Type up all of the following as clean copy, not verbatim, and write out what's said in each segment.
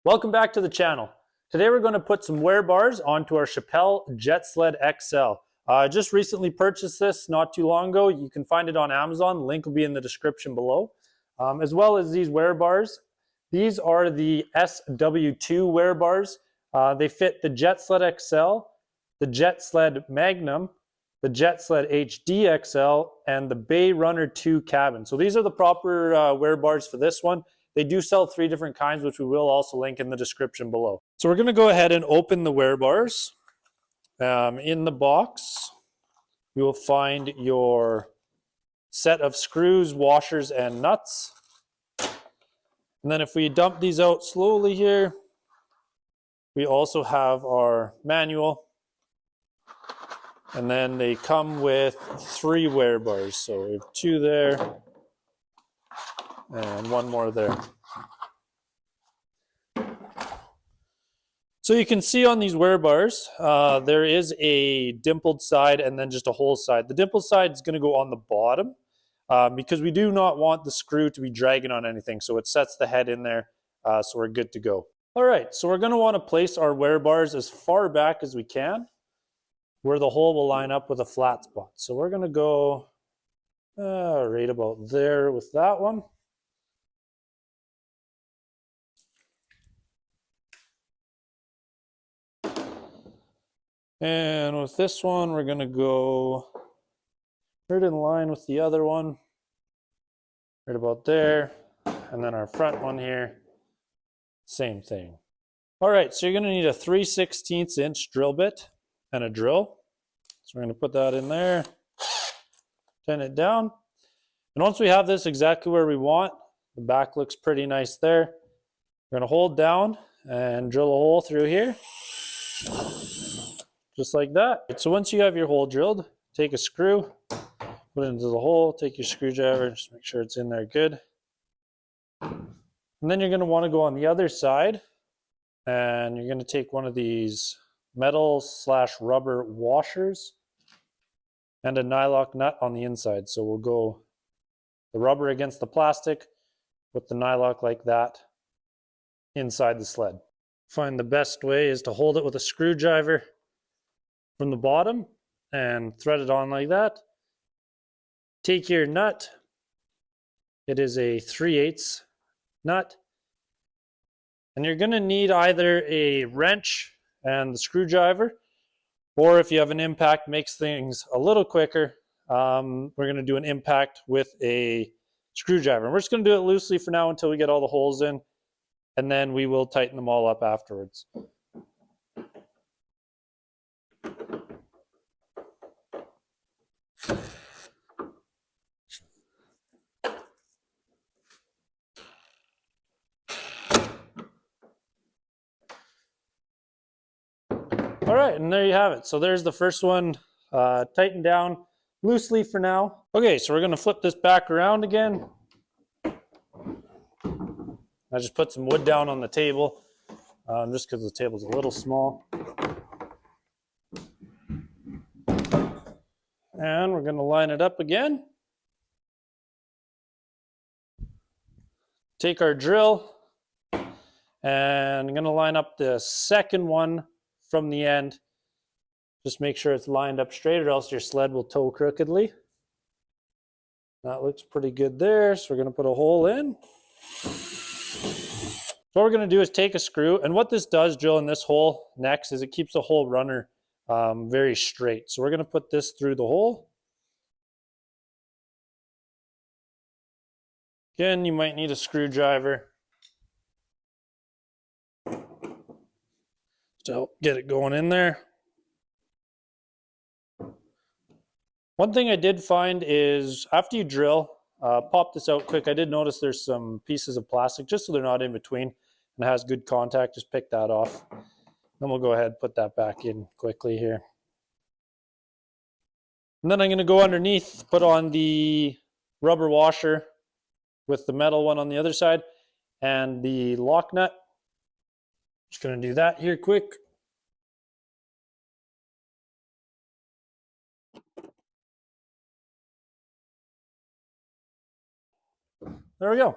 Welcome back to the channel. Today we're going to put some wear bars onto our Shappell Jet Sled XL. I just recently purchased this not too long ago. You can find it on Amazon. The link will be in the description below. As well as these wear bars. These are the SW2 wear bars. They fit the Jet Sled XL, the Jet Sled Magnum, the Jet Sled HD XL, and the Bay Runner 2 cabin. So these are the proper wear bars for this one. They do sell 3 different kinds, which we will also link in the description below. So we're going to go ahead and open the wear bars. In the box, you will find your set of screws, washers, and nuts. And then if we dump these out slowly here, we also have our manual. And then they come with 3 wear bars. So we have 2 there and 1 more there. So you can see on these wear bars, there is a dimpled side and then just a whole side. The dimpled side is going to go on the bottom because we do not want the screw to be dragging on anything. So it sets the head in there, so we're good to go. All right, so we're going to want to place our wear bars as far back as we can, where the hole will line up with a flat spot. So we're going to go right about there with that one. And with this one, we're going to go right in line with the other one, right about there. And then our front one here, same thing. All right, so you're going to need a 3/16 inch drill bit and a drill. So we're going to put that in there, tin it down. And once we have this exactly where we want, the back looks pretty nice there. We're going to hold down and drill a hole through here. Just like that. So once you have your hole drilled, take a screw, put it into the hole, take your screwdriver, just make sure it's in there good. And then you're going to want to go on the other side, and you're going to take one of these metal/rubber washers and a nylock nut on the inside. So we'll go the rubber against the plastic with the nylock like that inside the sled. Find the best way is to hold it with a screwdriver from the bottom and thread it on like that. Take your nut. It is a 3/8 nut. And you're going to need either a wrench and the screwdriver, or if you have an impact, makes things a little quicker. We're going to do an impact with a screwdriver. And we're just going to do it loosely for now until we get all the holes in, and then we will tighten them all up afterwards. All right, and there you have it. So there's the first one tightened down loosely for now. Okay, so we're going to flip this back around again. I just put some wood down on the table just because the table's a little small. And we're going to line it up again. Take our drill, and I'm going to line up the second one from the end. Just make sure it's lined up straight, or else your sled will tow crookedly. That looks pretty good there, so we're going to put a hole in. So what we're going to do is take a screw, and what this does, drill in this hole next, is it keeps the whole runner very straight. So we're going to put this through the hole. Again, you might need a screwdriver to help get it going in there. One thing I did find is after you drill, pop this out quick. I did notice there's some pieces of plastic, just so they're not in between and it has good contact. Just pick that off. Then we'll go ahead and put that back in quickly here. And then I'm going to go underneath, put on the rubber washer with the metal one on the other side and the lock nut. Just going to do that here quick. There we go.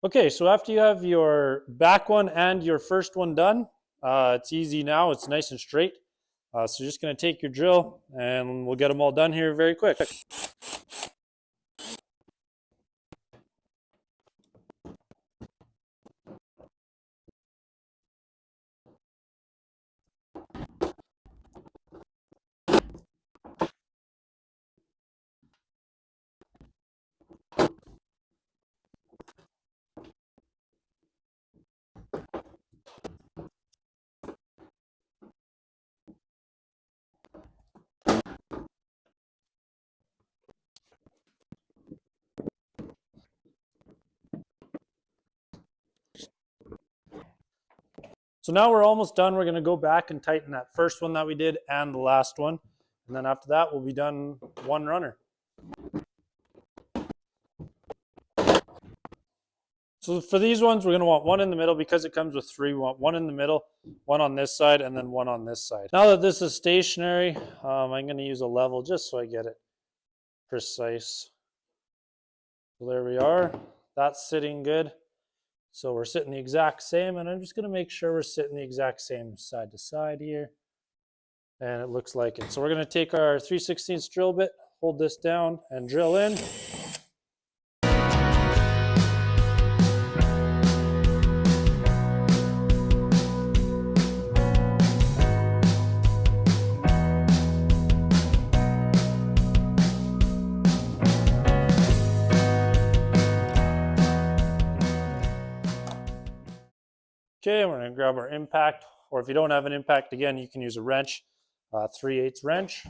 Okay, so after you have your back one and your first one done, it's easy now. It's nice and straight. So you're just going to take your drill and we'll get them all done here very quick. So now we're almost done. We're going to go back and tighten that first one that we did and the last one. And then after that, we'll be done one runner. So for these ones, we're going to want one in the middle because it comes with three. We want one in the middle, one on this side, and then one on this side. Now that this is stationary, I'm going to use a level just so I get it precise. So there we are. That's sitting good. So we're sitting the exact same, and I'm just going to make sure we're sitting the exact same side to side here. And it looks like it. So we're going to take our 3/16 drill bit, hold this down, and drill in. Okay, we're going to grab our impact, or if you don't have an impact, again, you can use a wrench, 3/8 wrench.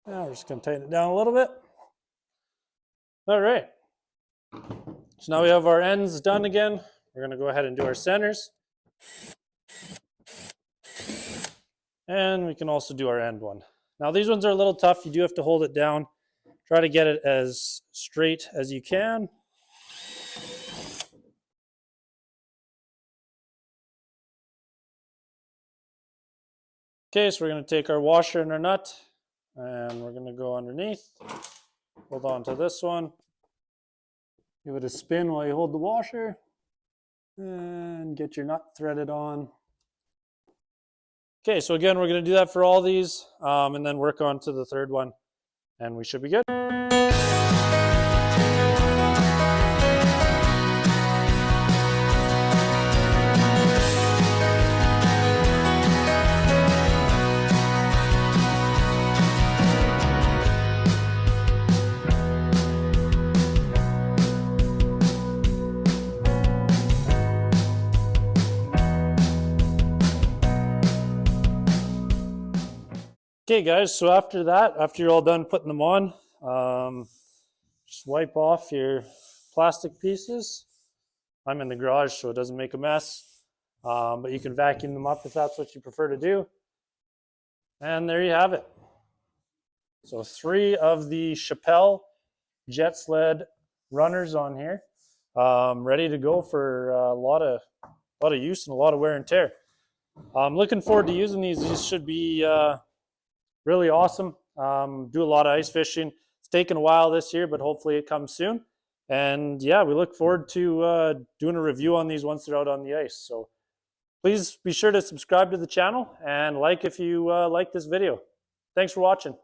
Now we're just going to tighten it down a little bit. All right. So now we have our ends done again. We're going to go ahead and do our centers. And we can also do our end one. Now these ones are a little tough. You do have to hold it down. Try to get it as straight as you can. Okay, so we're going to take our washer and our nut, and we're going to go underneath. Hold on to this one. Give it a spin while you hold the washer, and get your nut threaded on. Okay, so again, we're going to do that for all these, and then work on to the third one, and we should be good. Okay guys, so after that, after you're all done putting them on, just wipe off your plastic pieces. I'm in the garage so it doesn't make a mess, but you can vacuum them up if that's what you prefer to do. And there you have it. So 3 of the Shappell jet sled runners on here, ready to go for a lot of use and a lot of wear and tear. I'm looking forward to using these. These should be really awesome. Do a lot of ice fishing. It's taken a while this year, but hopefully it comes soon. And yeah, we look forward to doing a review on these once they're out on the ice. So please be sure to subscribe to the channel and like if you like this video. Thanks for watching.